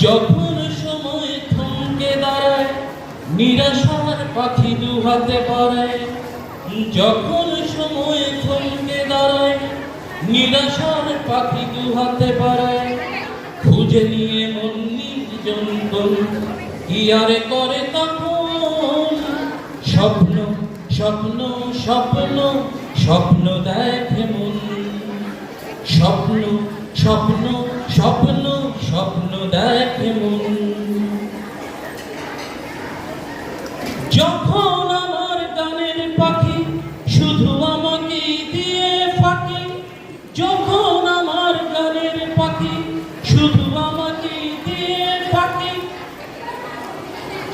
যখন সময় থমকে দাঁড়ায় নিরাশার পাখি দু হাতে বাড়ায়, যখন সময় থমকে দাঁড়ায় নিরাশার পাখি দু হাতে বাড়ায়, খুঁজে নিয়ে মন নির্জনতন কি আরে করে তখন স্বপ্ন স্বপ্ন স্বপ্ন স্বপ্ন দেখে মন, স্বপ্ন স্বপ্ন স্বপ্ন স্বপ্ন দেখে মন। যখন আমার গানের পাখি শুধু আমাকে দিয়ে ফাঁকি, যখন আমার গানের পাখি শুধু আমাকে দিয়ে ফাঁকি,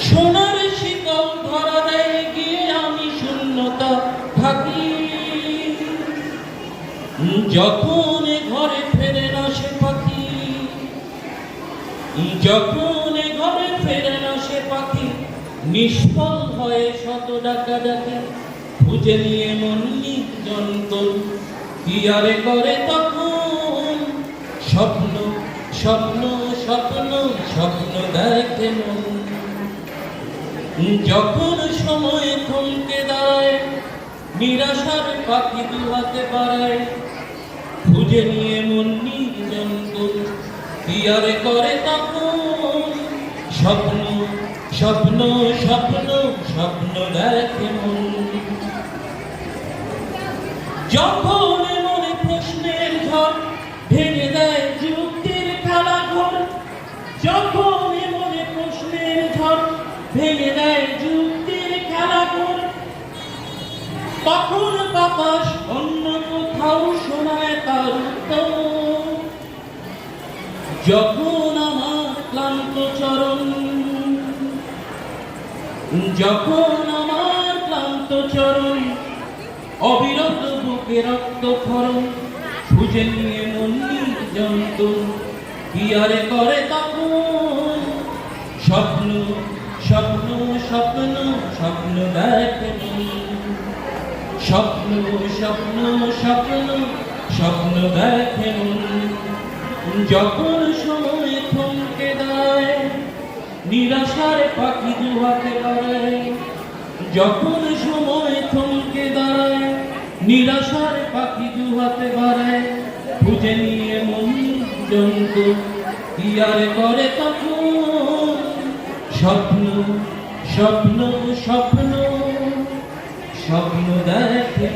সোনার শিকল ধরা দেয় গিয়ে আমি শূন্যতা থাকি। যখন ঘরে ফেরে না সে পাখি, যখন ঘরে ফেরে না সে পাখি, নিষ্ফল হয়ে শত ডাকা ডাকে, খুঁজে নিয়ে মন নির্জনতন কি আরে করে তখন স্বপ্ন স্বপ্ন স্বপ্ন স্বপ্ন দেখে মন। যখন সময় থমকে দাঁড়ায় নিরাশার পাখি দু হাতে বাড়ায়, খুঁজে নিয়ে মন নির্জনতন কি আরে করে তখন স্বপ্ন স্বপ্ন স্বপ্ন স্বপ্ন দেখে মন। যখন মনে প্রশ্নের ঝড় ভেঙে দেয় যুক্তির খেলা ঘর, যখন মনে প্রশ্নের ঝড় ভেঙে দেয় যুক্তির খেলা ঘর, তখন বাতাস অন্য কোথাও শোনায় তার উত্তর। যখন আমার ক্লান্ত চরণ, যখন আমার ক্লান্ত চরণ অবিরত বুকে রক্ত ক্ষরণ, খুঁজে নিয়ে মন নির্জনতন কি আরে করে তখন স্বপ্ন স্বপ্ন স্বপ্ন স্বপ্ন দেখে মন, স্বপ্ন স্বপ্ন স্বপ্ন স্বপ্ন দেখে মন। যখন সময় থমকে দাঁড়ায় নিরাশার পাখি দু হাতে বাড়ায়, যখন সময় থমকে দাঁড়ায় নিরাশার পাখি দু হাতে বাড়ায়, খুঁজে নিয়ে মন নির্জনতন কি আর করে তখন স্বপ্ন স্বপ্ন স্বপ্ন স্বপ্ন দেখে।